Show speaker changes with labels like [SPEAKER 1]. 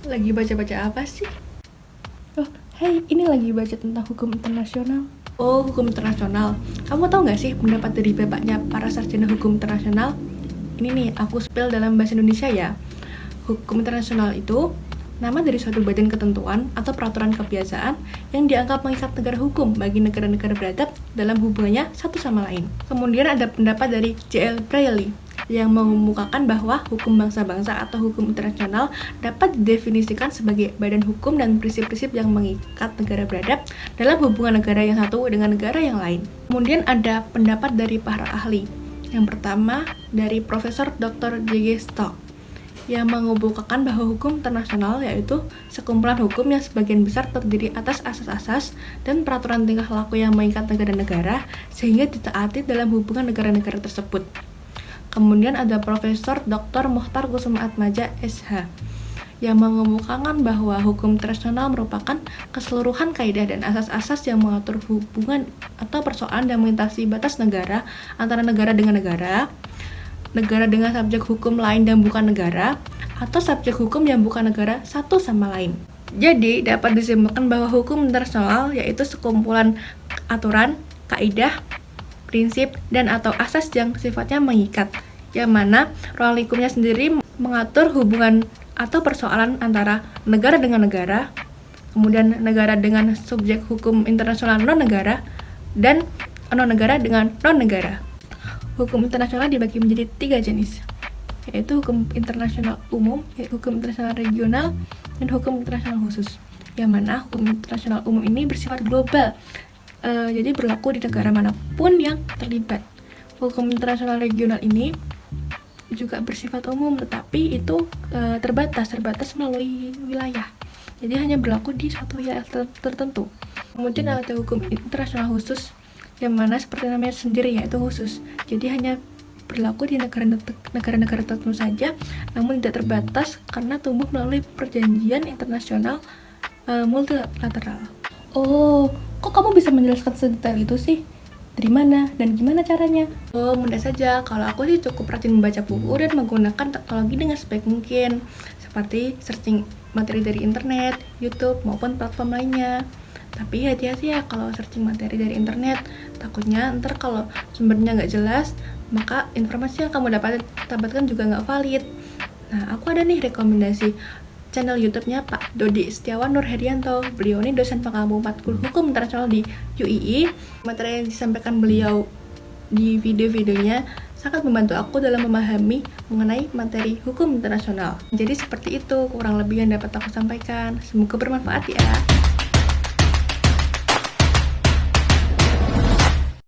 [SPEAKER 1] Lagi baca-baca apa sih? Oh, hey, ini lagi baca tentang hukum internasional. Oh, hukum internasional. Kamu tahu nggak sih pendapat dari bapaknya para sarjana hukum internasional? Ini nih, aku spell dalam bahasa Indonesia ya. Hukum internasional itu nama dari suatu badan ketentuan atau peraturan kebiasaan yang dianggap mengikat negara hukum bagi negara-negara beradab dalam hubungannya satu sama lain. Kemudian ada pendapat dari J.L. Braley yang mengemukakan bahwa hukum bangsa-bangsa atau hukum internasional dapat didefinisikan sebagai badan hukum dan prinsip-prinsip yang mengikat negara beradab dalam hubungan negara yang satu dengan negara yang lain. Kemudian ada pendapat dari para ahli. Yang pertama dari Profesor Dr. J.G. Stock yang mengemukakan bahwa hukum internasional yaitu sekumpulan hukum yang sebagian besar terdiri atas asas-asas dan peraturan tingkah laku yang mengikat negara-negara sehingga ditaati dalam hubungan negara-negara tersebut. Kemudian ada Profesor Dr. Muhtar Kusumaatmadja SH yang mengemukakan bahwa hukum internasional merupakan keseluruhan kaidah dan asas-asas yang mengatur hubungan atau persoalan yang melintasi batas negara antara negara dengan negara, negara dengan subjek hukum lain dan bukan negara, atau subjek hukum yang bukan negara satu sama lain. Jadi, dapat disimpulkan bahwa hukum internasional yaitu sekumpulan aturan, kaidah, prinsip, dan atau asas yang sifatnya mengikat, yang mana ruang lingkupnya sendiri mengatur hubungan atau persoalan antara negara dengan negara, kemudian negara dengan subjek hukum internasional non-negara, dan non-negara dengan non-negara. Hukum internasional dibagi menjadi 3 jenis, yaitu hukum internasional umum, hukum internasional regional, dan hukum internasional khusus. Yang mana hukum internasional umum ini bersifat global, jadi berlaku di negara manapun yang terlibat. Hukum internasional regional ini juga bersifat umum, tetapi itu terbatas melalui wilayah. Jadi hanya berlaku di suatu wilayah tertentu. Kemudian ada hukum internasional khusus, yang mana seperti namanya sendiri yaitu khusus. Jadi hanya berlaku di negara-negara tertentu saja, namun tidak terbatas karena tumbuh melalui perjanjian internasional multilateral. Oh, kok kamu bisa menjelaskan sedetail itu sih? Dari mana dan gimana caranya? Oh, mudah saja. Kalau aku sih cukup rajin membaca buku dan menggunakan teknologi dengan sebaik mungkin, seperti searching materi dari internet, YouTube, maupun platform lainnya. Tapi hati-hati ya kalau searching materi dari internet, takutnya ntar kalau sumbernya nggak jelas, maka informasi yang kamu dapatkan juga nggak valid. Nah, aku ada nih rekomendasi channel YouTube-nya Pak Dodi Setiawan Nur Herianto. Beliau ini dosen pengampu matkul hukum internasional di UII. Materi yang disampaikan beliau di video-videonya sangat membantu aku dalam memahami mengenai materi hukum internasional. Jadi seperti itu kurang lebih yang dapat aku sampaikan. Semoga bermanfaat ya.